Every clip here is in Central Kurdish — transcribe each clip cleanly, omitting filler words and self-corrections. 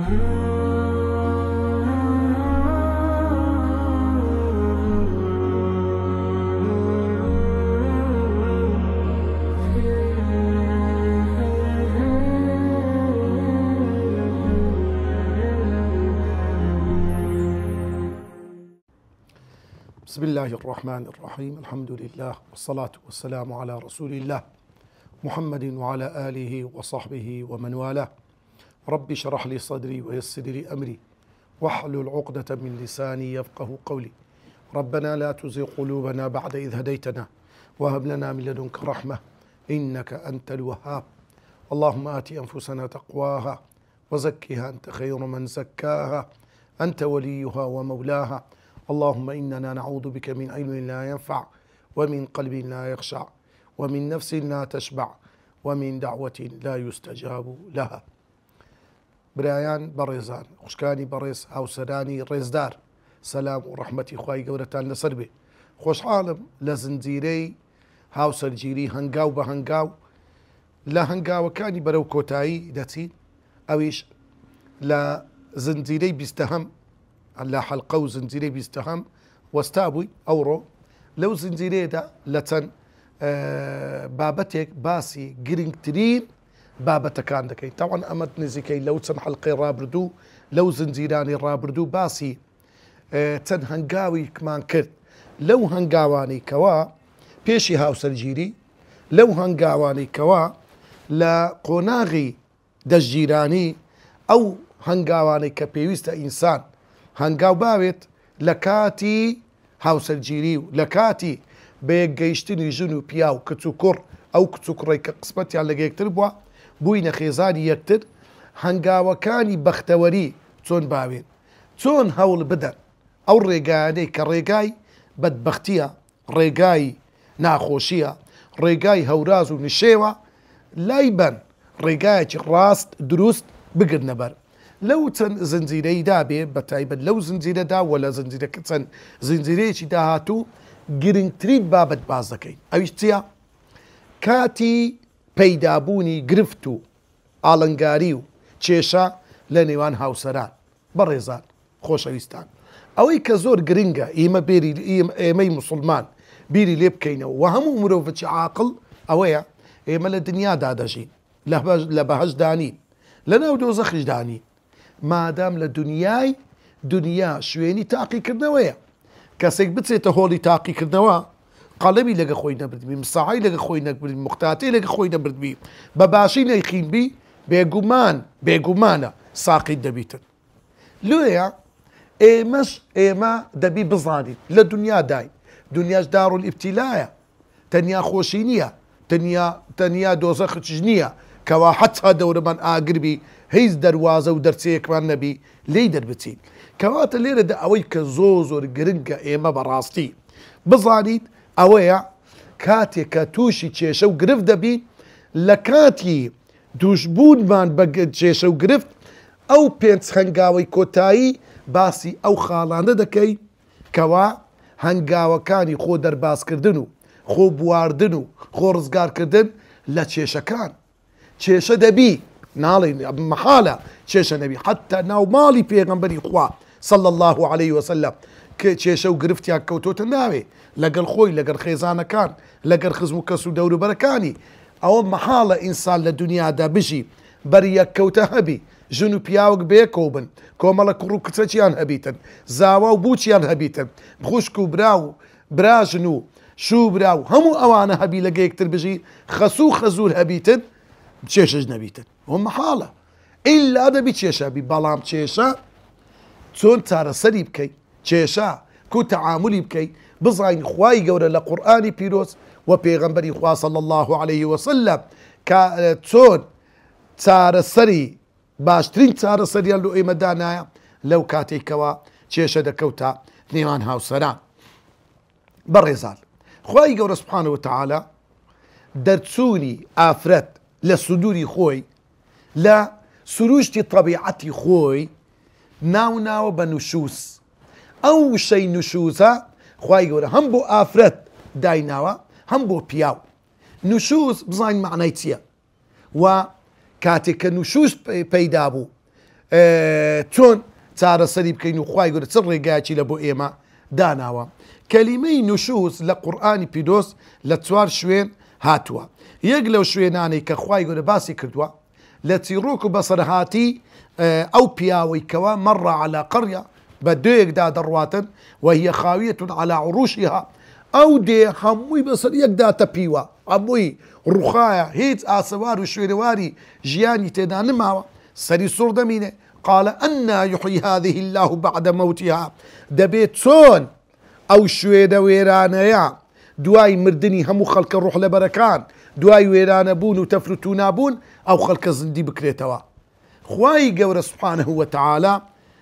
بسم الله الرحمن الرحيم. الحمد لله والصلاة والسلام على رسول الله محمد وعلى آله وصحبه ومن والاه. رب اشرح لي صدري ويسر لي أمري واحلل عقدة من لساني يفقه قولي. ربنا لا تزغ قلوبنا بعد إذ هديتنا وهب لنا من لدنك رحمة إنك أنت الوهاب. اللهم آت أنفسنا تقواها وزكها أنت خير من زكاها أنت وليها ومولاها. اللهم إننا نعوذ بك من علم لا ينفع ومن قلب لا يخشع ومن نفس لا تشبع ومن دعوة لا يستجاب لها. برایان بەڕێزان، خوشکانی بەڕێز هاوسەرانی ڕێزدار، سەلام و ڕەحمەتی خوای گەورەتان لەسەر بێ. خۆشحاڵم لە زنجیرەی هاوسەرگیری هەنگاو بە هەنگاو لە هەنگاوەکانی بەرەو کۆتایی دەچین. ئەویش لە زنجیرەی بیستەهەم لە حەڵقە و زنجیرەی بیستەهەم وەستا بووی. ئەوڕۆ لەو زنجیرەیەدا لە چەند بابەتێک باسی گرنگترین بابەتەکان دەکەین. تاوان ئەمەد نزیکەی لەو چەند حەڵقەی ڕابردوو لەو زنجیرانی ڕابردوو باسی چەند هەنگاوێکمان کرد لەو هەنگاوانی کەوا پێشی هاوسەرگیری، لەو هەنگاوانی کەوا لە قۆناغی دەستگیرانی، ئەو هەنگاوانی کە پێویستە ئینسان هەنگاو باوێت لە کاتی هاوسەرگیری و لە کاتی بەیەکگەیشتنی ژن و پیا و کچ و کوڕ، ئەو کچ و کوڕی کە قسمەتیان لە یەکتر بووە بووینە خێزانی یەکتر، هەنگاوەکانی بەختەوەری چۆن باوێن، چۆن هەوڵ بدەن ئەو ڕێگایانەی کە ڕێگای بەدبەختیە، ڕێگای ناخۆشیە، ڕێگای هەوراز و نشێوە، لای بەن ڕێگایەکی ڕاست دروست بگرنە بەر. لەو چەند زنجیرەیدا بێ بە تایبەت لەو زنجیرەدا و لە زنجیرەکە چەند زنجیرەیەکی داهاتوو گرنگترین بابەت باز دەکەین. ئەویش چییە؟ کاتی پەیدابوونی گرفت و ئاڵنگاری و کێشە لە نێوان هاوسەران. بەڕێزان خۆشەویستان، ئەوەی کە زۆر گرنگە ئێمەی موسڵمان بیری لێ بکەینەوە و هەموو مرۆڤێکی عاقڵ ئەوەیە ئێمە لە دنیادا دەژین، لە بەهەشت دانین، لە ناو دۆزەخش دانین. مادام لە دنیا شوێنی تاقیکردنەوەیە، کەسێک بچێتە هۆڵی تاقیکردنەوە قەڵەمی لەگە خۆی نەبردبی، مساحی لەگە خۆی نەبردبی، مختاتی لەگە خۆی نەبردبی، بە باشی نەیخینبی، بێگومانە ساقیت دەبیتن. لێیە ئێمە دەبی بزانین لە دنیاداین، دنیاش دارولئیبتیلایە، تەنیا خۆشی نییە، تەنیا دۆزەخش نییە کەوا حەتا دەورەمان ئاگربی هیچ دەواازە و دەرچەیەکمان نەبی لێی دەربچین. کەواتە لێرەدا ئەوەی کە زۆر گرنگە ئێمە بەڕاستی بزانیت ئەوەیە کاتێک کە تووشی کێشە و گرفت دەبین، لە کاتی دووشبوونمان بە کێشە و گرفت ئەو پێنج هەنگاوەی کۆتایی باسی ئەو خاڵانە دەکەی کەوا هەنگاوەکانی خۆ دەرباسکردن و خۆ بواردن و خۆ ڕزگارکردن لە کێشەکان. کێشە دەبی، ناڵێن مەحالە کێشە نەبی. حتا ناو ماڵی پێغەمبەری خوا صلی الله عليه وسلم کە کێشە و گرفتیان کەوتۆتە ناوێ لەگەڵ خۆی، لەگەڵ خێزانەکان، لەگەڵ خزم و کەس و دەوروبەرەکانی. ئەوە مەحاڵە ئینسان لە دنیادا بژی بەریەککەوتە هەبی، ژن و پیاوەک بێکەوە بن، کۆمەڵە کوڕ و کچەکیان هەبیتن، زاوا و بوچیان هەبیتن، خوشک و براژن و شوو برا و هەموو ئەوانە هەبی لەگە یەکتر بژی، خەسوو خەزوور هەبیتن، کێشەش نەبیتن. ئەوە مەحاڵە ئیلا دەبی کێشەبی. بەڵام کێشە چۆن چارەسەری بکەیت، کێشە کو تەعاملی بکەیت، بزانین خوای گەورە لە قورئانی پیرۆز و پێغەمبەری خوا صلی الله عليه وسلم چۆن چارەسەری باشترین چارەسەریان لە ئێمە دانایە لەو کاتێکەوە کێشە دەکەوتە نێوان هاوسەران. بەڕێزان، خوای گەورە سوبحانه وتعالى دەرچوونی ئافرەت لە سودوری خۆی، لە سروشتی طبیعەتی خۆی ناوناوە بە نوشوس. ئەو شەی نوشوسە خوای گەورە هەم بۆ ئافرەت دایناوە هەم بۆ پیاو. نوشوس بزانین معنای چییە، و کاتێک کە نوشوس پەیدا بوو چۆن چارەسەری بکەین و خوای گەورە چ ڕێگایەکی لە بۆ ئێمە داناوە. کەلیمەی نوشوز لە قورئانی پیرۆز لە 4 شوێن هاتووە. یەک لەو شوێنانەی کە خوای گەورە باسی کردووە لە چیرۆک و بەسەرهاتی ئەو پیاوەی کەوا مەڕ على قەڕیە بە دوێکدا دەڕواتن وهي خاویة على عروشها ئەو دێ هەمووی بەسەر یەکدا تەپیوە، هەمووی ڕوخایە، هیچ ئاسەوار و شوێنەواری ژیانی تێدا نماوە، سەری سوڕ دەمینێ. قال أنا يحيي هذه الله بعد موتها دەبێت چۆن ئەو شوێنە وێرانەیە دوای مردنی هەموو خەڵکە ڕوح لە بەرەکان دوای وێرانە بوون و تەفروت و نابوون ئەو خەڵکە زندی بکرێتەوە. خوای گەورە سبحانه وتعالى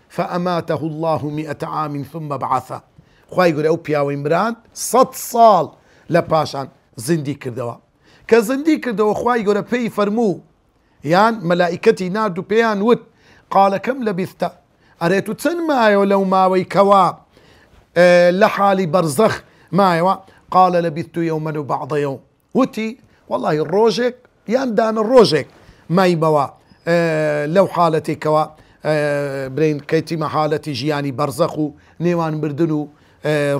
فأماته الله 100 عام ثم بعثه. خوای گەورە ئەو پیاوەی مران 100 ساڵ لە پاشان زندی کردەوە. کە زندی کردەوە خوای گەورە پێی فەرموو یان مەلائیکەتی نارد و پێیان وت قال كم لبثت ئەرێت و چەند مایەوە لەو ماوەی کەوا لە حالی بەرزەخ مایەوە؟ قال لبثت يوما وبعض يوم. وتی والله ڕۆژێک یان دانە ڕۆژێک مایمەوە لەو حالەتێکەوە برین کەیتیمە حالەتی ژیانی بەرزەخ و نێوان مردن و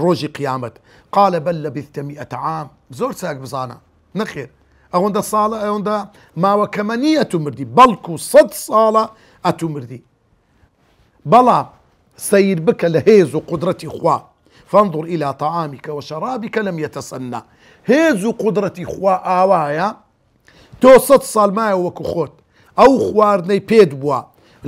ڕۆژی قیامەت. قال بل لبثت 100 عام. زۆر چاک بزانە نەخێر ئەوەندە ساڵە ئەوەندە ماوە کەمە نیە ئەتو مردی بەڵکو 100 ساڵە ئەتو مردی. بەڵام سەیر بکە لە هێز و قودرەتی خوا فانظر إلى طعامك وشرابك لم يتسنى. هێز و قودرەتی خوا ئاوایە تۆ 100 ساڵ مایە وەکو خۆت ئەو خواردنەی پێت بووە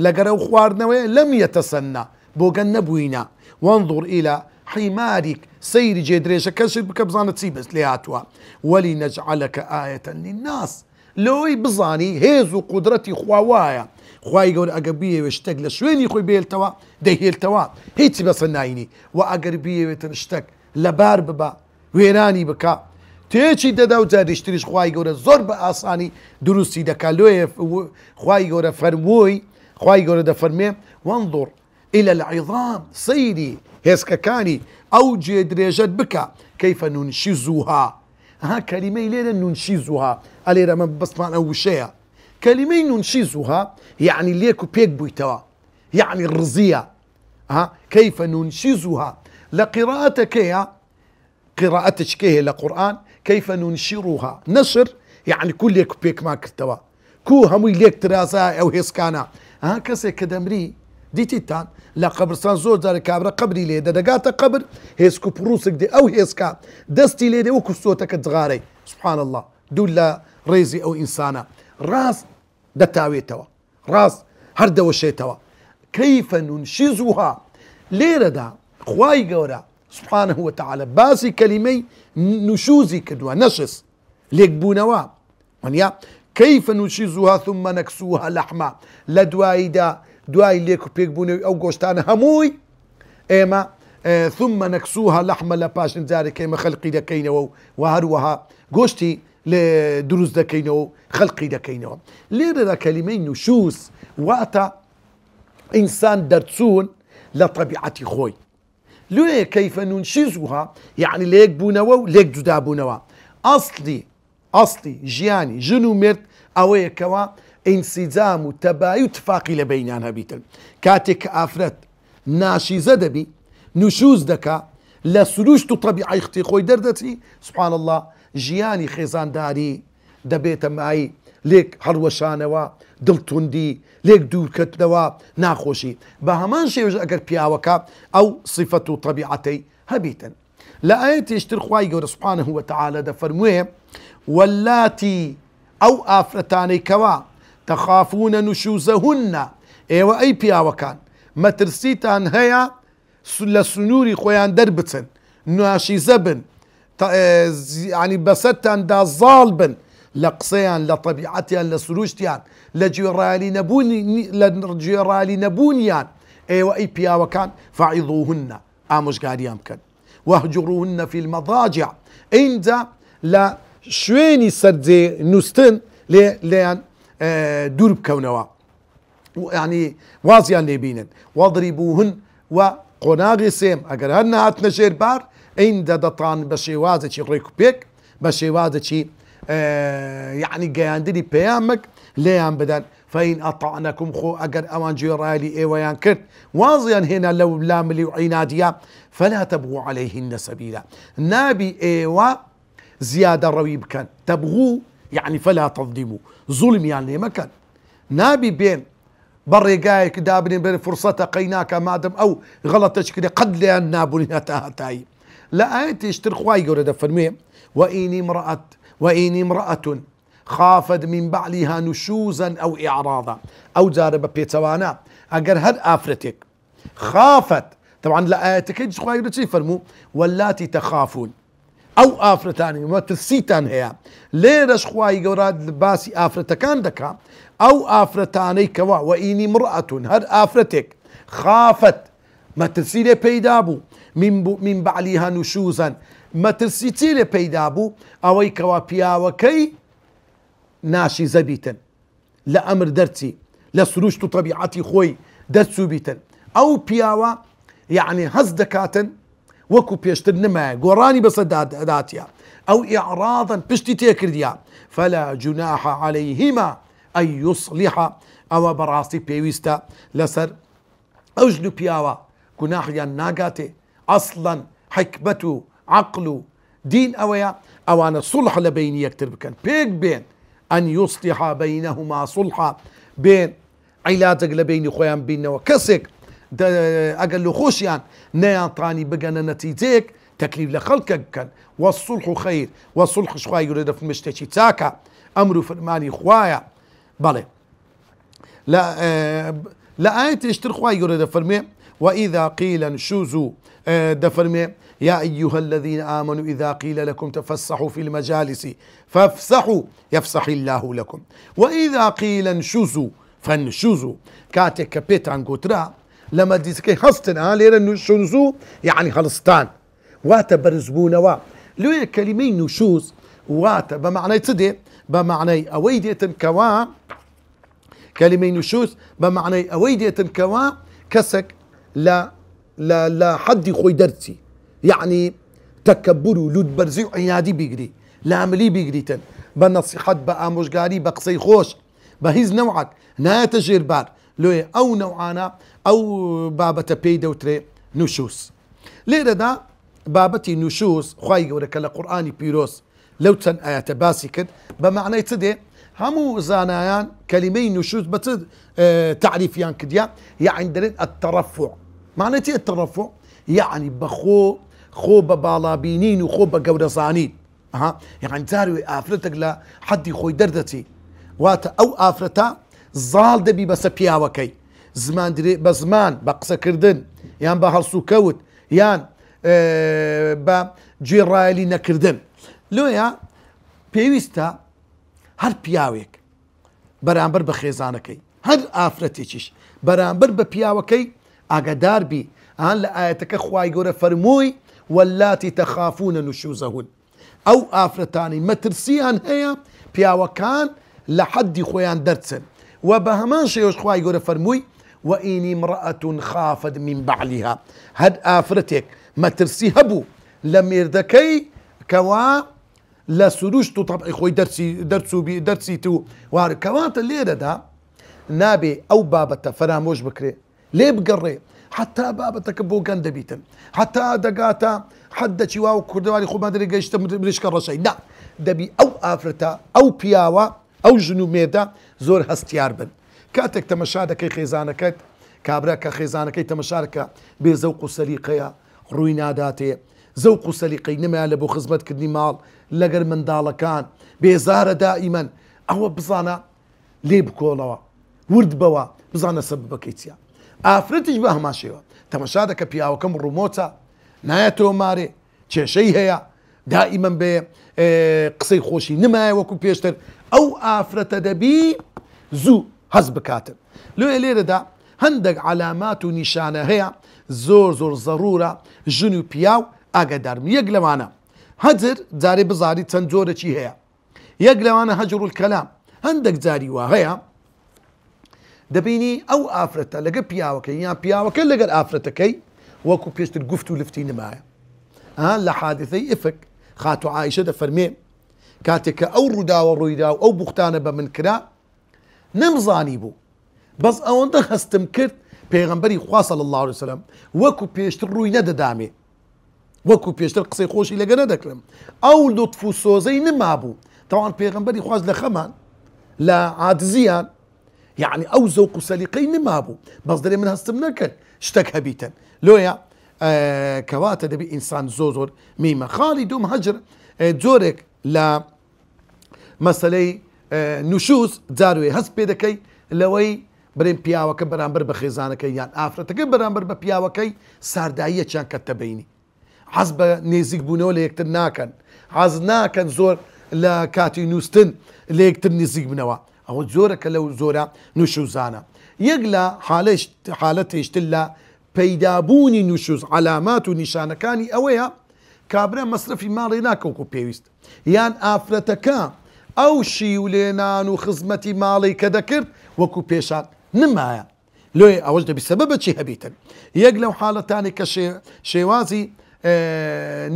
لەگەر ئەو خواردنەوەی لەم یەتەسەنە بۆگەن نەبووینە. وانظر إلى حمارك سەیری جێدرێژە کەشت بکە بزانە چی بەست لێ هاتووە. ولنجعلك آية للناس لۆی بزانی هێز و قودرەتی خوا وایە. خوای گەورە ئەگە بیەوێ شتێک لە شوێنی خۆی بێڵتەوە دەیهێڵتەوە هیچی بەسەر ناینی و ئەگەر بیەوێتن شتێک لەبار ببە وێرانی بکە تێکی دەدا و جاریشتریش خوای گەورە زۆر بە ئاسانی دروستی دەکات. لۆیە خوای گەورە فەرمووی خوای گەورە دەفەرمێ وانظر إلى العظام سەیری هێزکەکانی ئەو جێدرێژەت بکە كيف ننشزها. ها کەلیمەی لێرە نونشیزها ئەلێرە ئەمە بەسمان ئەو وشەیە. کەلیمەی نونشیزها یعنی لێک و پێک بوویتەوە یعنی ڕزیە. ها كيف ننشزها لە قراءەتەکەیە قراءەتەکەیە لە قورئان كيف ننشرها نشر يعني كل لێک و پێکمان کردەوە کو هەمووی لێک ترازای ئەو هێزکانە. ها کەسێک کە دەمری دیتیتان لە قەبرستان زۆر جارێک کابرا قبری لێ دەدەگاتە قبر هێزک و پرۆسێک دێ ئەو هێزکە دەستی لێ دێ وەکو سۆتەکە جغارەی سبحان الله دوو لە ڕێزی ئەو ئینسانە ڕاست دەتاوێتەوە ڕاست هەردەوەشێتەوە. كيف ننشزها لێرەدا خوای گەورە سبحانه وتعالى باسی کەلیمەی نوشوزی کردووە نەشز لێک بوونەوە وانیا كيف ننشزها ثم نكسوها لحما لە دواییدا دوای لێک و پێک بوونەوەی ئەو گۆشتانە هەمووی ئێمە ثم نكسوها لحما لە پاشن جارێک ئێمە خەلقی دەکەینەوە و هەروەها گۆشتی لێ دروست دەکەینەوە خەلقی دەکەینەوە. لێرەدا کەلیمەی نوشوز واتە ئینسان دەرچوون لە طەبیعەتی خۆی. لێ كيف ننشزها يعني لێک بوونەوە و لێک جودا بوونەوە. ئەسڵی ژیانی ژن و مرد ئەوەیە کەوا ئینسیجام و تەبایی و تفاقی لە بەینیان هەبیتن. کاتێک کە ئافرەت ناشیزە دەبی نوشوز دەکا لە سروشت و طەبیعەی ختی خۆی دەردەچی سبحان الله ژیانی خێزانداری دەبێتە مای لێک هەڵوەشانەوە دڵتوندی لێک دوورکەوتنەوە ناخۆشی. بە هەمان شێوەژە ئەگەر پیاوەکە ئەو صفەت و طەبیعەتەی هەبیتن. لە ئاەتێشتر خوای گەورە سبحانه وتعالى دەفەرمووێ واللاتی ئەو ئافرەتانەی کەوا تەخافونە نوشوزەهن ئێوە ئەی پیاوەکان مەترسیتان هەیە لە سنووری خۆیان دەربچن ناشیزە بن ینی بەسەرتاندا زاڵ بن لە قسەیان لە طەبیعەتیان لە سروشتیان لە گوێڕالی نەبوونیان ئێوە ئەی پیاوەکان فعیضوهن ئامۆژگاریان بکەن واهجروهن في المضاجع ئینجا لە شوێنی سەرجێ نووسن لێیان دوور بکەونەوە ینی وازیان لێبینن واضربوهن و قۆناغی سێم ئەگەر هەر نهاتنە ژێربار ئینجا دەتان بە شێوازێکی ڕێک و پێک بە شێوازێکی یعنی گەیاندنی پەیامک لێیان بدەن فإن أطعنكم خو أجر أوان جيرالي إيوان كرت واضيا هنا لو لاملي وعناديا فلا تبغوا عليهن سبيلا نابي إيوا زيادة رويب كان تبغوا يعني فلا تظلموا ظلم يعني مكان نابي بين برقايك دابني بين فرصة قيناك مادم أو غلطش كده قد لأن نابني هتاي لا أنت اشتر خواي يقول فرمي وإن امرأة خافت من بعلها نشوزا أو إعراضا أو جارب بيتوانا أجر هد آفرتك خافت طبعا لا آيتك ايش خواي يقول فرمو واللاتي تخافون أو آفرتان ما تسيتان هي ليش خواي يقول باسي آفرتكان دكا أو آفرتاني كوا وإن امرأة هد آفرتك خافت ما ترسيلي بيدابو من بعلها نشوزا ما ترسيتيلي بيدابو أو كوا بياوكي ناشي زبيتا لا أمر درتي لا سروشت طبيعتي خوي درتسو بيتا أو بياوا يعني هزدكاتا وكو بيشتر نما قراني بس داتيا أو إعراضا بشتي تيكرديا فلا جناح عليهما أن يصلح أو براسي بيويستا لسر أوجلو بياوا جناح ناقاتي أصلا حكمته عقله دين أويا أو أنا صلح لبيني يكتر بكن بين أن يصلح بينهما صلحا بين علاجك لبيني خويان بيننا وكسك أقل له خوشيان نيانطاني بقنا نتيجيك تكليف لخلقك كان والصلح خير والصلح شخواي يريد في المشتشي تاكا أمره فرماني خوايا بلي لا آية اشتر خواي يريد فرمي وإذا قيل انشوزوا دفرمي يا أيها الذين آمنوا إذا قيل لكم تفسحوا في المجالس فافسحوا يفسح الله لكم وإذا قيل انشوزوا فانشوزوا كاتك كبيتان قوترا لما ديسكي خصتنا ليرا نشوزوا يعني خلصتان واتا برزبونا لو كلمين نشوز واتا بمعنى تدي بمعنى أويدية كوا كلمين نشوز بمعنى أويدية كوا كسك لا حد خوي درتي يعني تكبروا لود برزي عنادي بيجري لا عملي بيجريتن بنصيحات بقى مشجاري بقصي خوش بهيز نوعك نهاية تجربار لو أو نوعانا أو بابة بيدا وتري نشوز ليه ده بابتي نشوز خواي ورك القرآن بيروس لو تن آيات باسي كد بمعنى تدي همو زانايان كلمين نشوز بتد تعريفيان كديا يعني عندنا الترفع معناتي الترفع يعني خو ببالابينين وخو بقورصانين يعني تاري آفرتك لا حد خوي دردتي واتا أو آفرتا زال دبي بس بياوكي زمان دري بزمان بقصة كردن يعني بهالسو كوت يعني بجيرالي نكردن لويا بيويستا هر بياويك برامبر بخيزانكي هر آفرتيش برامبر ببياوكي أقدار بي أن لآيتك خواي قول فرموي واللاتي تخافون نشوزهن أو آفرتاني مترسيان هي بياوكان لحد خويان درتسن وبهمان شيوش خواي قول فرموي وإن امرأة خافت من بعلها هد آفرتك مترسي هبو لميردكي كوا لا سروشتو طبعي خوي درسي تو وار كوات الليلة دا نابي أو بابتا فراموش بكري ليه بقري حتى بابتك بو قندبيتن حتى دقاتا حد شواو كردوالي خو ما ادري قيشت بريش كرشي لا دبي او افرتا او بياوا او جنو ميدا زور هستيار بن كاتك تمشادك خيزانكت كابراك خيزانك تمشارك بزوق سليقيا رويناداتي زوق سليقي نما لبو خزمتك كدني مال لقر من دالكان بيزار دائما او بزانا ليه بكولوا ورد بوا بزانا سببك يتيا آفرتش بها ماشيوا تمشادك بياو كم رموتا نايتو ماري تشي هي دائما ب قصي خوشي نما وكو بيشتر او آفرت دبي زو هزب كاتب لو ليرة دا هندق علامات ونشانة هي زور ضرورة جنو بياو اقدر يقلوانا هجر زاري بزاري تنزورة شي هي يقلوانا هجروا الكلام هندق زاري وهي دبيني او آفرتا لقى بياوكي يعني بياوكي لقى آفرتكي وكو بيشتر قفتو لفتيني معايا لحادثي افك خاتو عايشة دا فرمي كاتك او رداو او بختانة بمن كرا نمزانی بوو بەس ئەوەندە هەستم کرد پێغەمبەری خوا صلی الله عليه وسلم وەکو پێشتر ڕووی نەدەدامێ وەکو پێشتر قسەی خۆشی لەگە نەدەکرم ئەو لطف و سۆزەی نما بوو تەوان پێغەمبەری خواش لە خەمان لە عاجزیان يعني ئەو زەوق و سەلیقەی نما بوو بەس دەرێ من هەستم نەکرد شتێک هەبیتن لۆیە کەواتە دەبی ئینسان زۆر میمە خاڵی دوم هەجر جۆرێک لە مەسەلەی نوشوز جاروێ هەست پێ دەکەی لەوەی برێن پیاوەکە بەرامبەر بە خێزانەکەی یان ئافرەتەکە بەرامبەر بە پیاوەکەی سارداییەکیان کەتە بینی حەز بە نێزیک بوونەوە لە یەکتر ناکەن حەز ناکەن زۆر لە کاتی نووسن لە یەکتر نزیک بنەوە ئەوە جۆرەکە لەو زۆرە نوشوزانە یەک لە حالەتێشتر لە پەیدابوونی نوشوز علامات و نیشانەکانی ئەوەیە کابرا مەصرفی ماڵی ناکەوکو پێویست یان ئافرەتەکە ئەو شیولێنان و خزمەتی ماڵی کە دەکرد وەکو پێشان نمایە لۆی ئەوەش دەبی سەبەبە چی هەبیتن یەک لەو حاڵەتانی کە شێوازی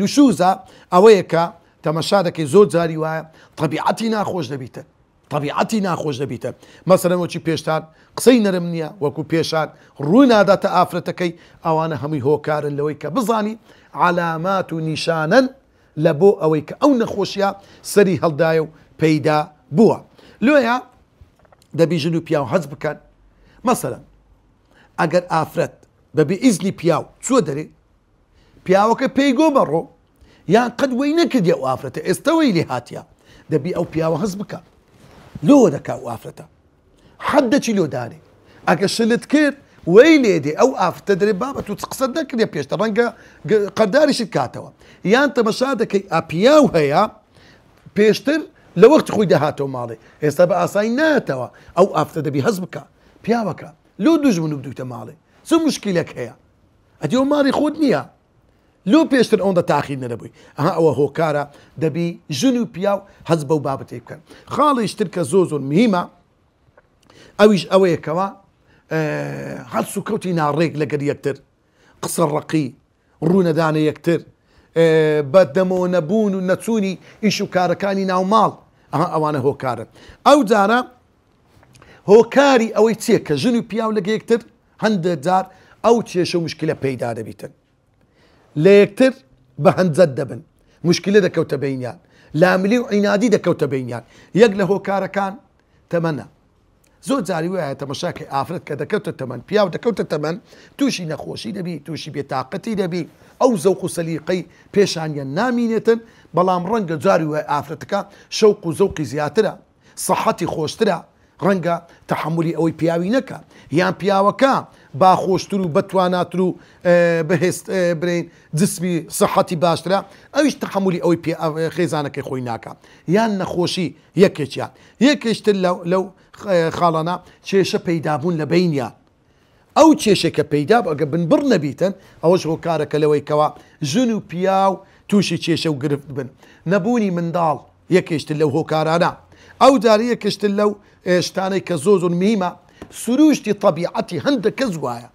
نوشوزە ئەوەیە کە تەمەشا دەکەی زۆر جاری وایە طەبیعەتی ناخۆش دەبیتن طبیعەتی ناخۆش دەبیتە مەسەلەن وەچی پێشتان قسەی نەرم نییە وەکو پێشان ڕووی ناداتە ئافرەتەکەی ئەوانە هەمووی هۆکارن لەوەی کە بزانی علامات و نیشانەن لە بۆ ئەوەی کە ئەو نەخۆشیە سەری هەڵدایە و پەیدا بووە لۆیە دەبی ژن و پیاو حەز بکەن مەسەلەن ئەگەر ئافرەت بەبێ ئیزنی پیاو چووە دەرێ پیاوەکە پێی گۆ بەڕۆ یان قەت وەی نەکردی ئەو ئافرەتە ئێستەوەی لێ هاتیە دەبی ئەو پیاوە هەز بکە لۆ دەکا و ئافرەتە حەدەچی لۆدانێ ئەگە شلت کرد وەی لێدێ ئەو ئافرەتە دەرێ بابەت و قسە نەکردێ پێشتە ڕەنگە قەرداریشت کاتەوە یان تەمەشا دەکەی ئاپیاو هەیە پێشتر لە وەختی خۆی دەهاتەوە ماڵێ ئێستا بە ئاسایی نایەتەوە ئەو ئافرەتە دەبی هەز بکە پیاوەکە لۆ دوژمن و بدویتە ماڵێ چ موشکیلێک هەیە ئەدیەوە ماڵی خۆت نییە لۆ پێشتر ئەوەندە تاخیر نەدەبووی ئەها ئەوە هۆکارە دەبی ژن و پیاو هەز بەو بابەتێ بکەن خاڵیشتر کە زۆر مهمە ئەویش ئەوەیەکەوە هەڵس و کەوتی ناڕێک لەگەر یەکتر قسە ڕەقی ڕوونەدانە یەکتر بەدەمەوە نەبوون و نەچوونی ئیش و کارەکانی ناو ماڵ ئەها ئەوانە هۆکارن ئەو جارە هۆکاری ئەوەی چیە کە ژن و پیاو لەگە یەکتر هەندێک جار ئەو کێشە و مشکلە پەیدا دەبیتن لە یەکتر بە هەنجەت دەبن مشکلە دەکەوتە بینیان لاملی و عینادی دەکەوتە بینیان یەک لە هۆکارەکان تەمەنە زۆر جاری وایە تەمەشاکەی ئافرەت کە دەکەوتە تەمەن پیاو دەکەوتە تەمەن تووشی نەخۆشی دەبی تووشی بێتاقەتی دەبی ئەو زەوق و سەلیقەی پێشانیان نامینێتن بەڵام ڕەنگە جاری وای ئافرەتەکە شەوق و زەوقی زیاترە سەحەتی خۆشترە ڕەنگە تەحملی ئەوەی پیاوی نەکە یان پیاوەکە باخۆشتر و بەتواناتر و بەهێست برین جسمی سەحەتی باشترە ئەویش تەحملی ئەوەی خێزانەکەی خۆی ناکە یان نەخۆشی یەکێکیان یەکێشتر لەو خاڵانە کێشە پەیدابوون لە بینیان ئەو کێشێکە پەیدا ئەگە بنبڕ نەبیتن ئەوەش هۆکارەکە لەوەی کەوا ژن و پیاو تووشی کێشە و گرفت بن نەبوونی منداڵ یەکێشتر لەو هۆکارانە ئەو داری یەکێشتر لەو شتانەی کە زۆر مهمە سروشتی طبیعەتی هەندێک کەس وایە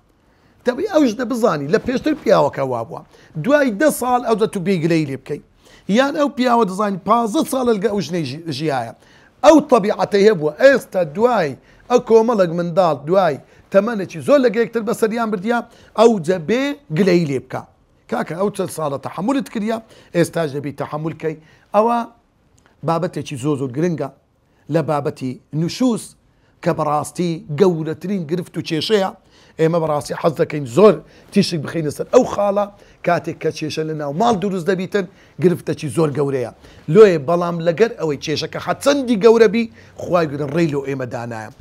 دەبی ئەوش دەبزانی لە پێشتر پیاوەکە وا بووە دوای 10 ساڵ ئەو دەتو بێگلەی لێ بکەیت یان ئەو پیاوە دەزانی 15 ساڵ لەگە ئەو ژنەی ژیایە ئەو طبیعەتەی هەبووە ئێستا دوای ئەو کۆمەڵک منداڵ دوای تەمەنێکی زۆر لەگە یەکتر بەسەریان بردیە ئەو جەبێ گلەی لێ بکە کاکە ئەو چەند ساڵە تەحملت کردە ئێستاش دەبی تەحملکەی ئەوە بابەتێکی زۆر گرنگە لە بابەتی نوشوز کە بەڕاستی گەورەترین گرفت و کێشەیە ئێمە بەڕاستی حەز دەکەین زۆر تیشک بخینە سەر ئەو خاڵە کاتێک کە کێشە لە ناو ماڵ دروست دەبیتن گرفتەکی زۆر گەورەیە لۆیە بەڵام لەگەر ئەوەی کێشەکە حەچەندی گەورەبی خوای گورە ڕێی لۆ ئێمە دانایە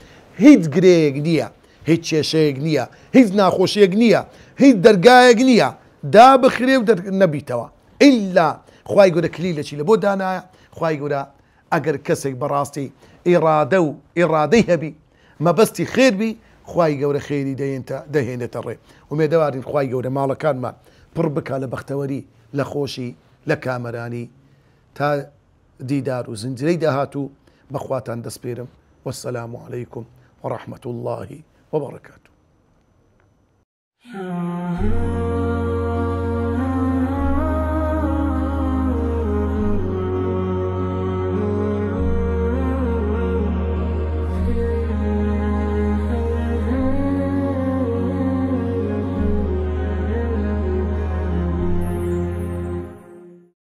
هیچ گرەیەک نییە هیچ کێشەیەک نییە هیچ ناخۆشیەک نییە هیچ دەرگایەک نییە دابخرێ و نەبیتەوە ئیلا خوای گورە کلیلەکی لە بۆ دانایە خوای گورە ئەگەر کەسێک بەڕاستی ئیرادە و ئیرادەی هەبی مەبەستی خێربی خوای گەورە خێری دەهێنێتە ڕێ ومێدەوارین خوای گەورە ماڵەکانمان پڕ بکە لە بەختەوەری لە خۆشی لە کامەرانی تا دیدار و زنجرەی داهاتوو بەخواتان دەسپێرم والسلام عليكم ورحمة الله وبركاته.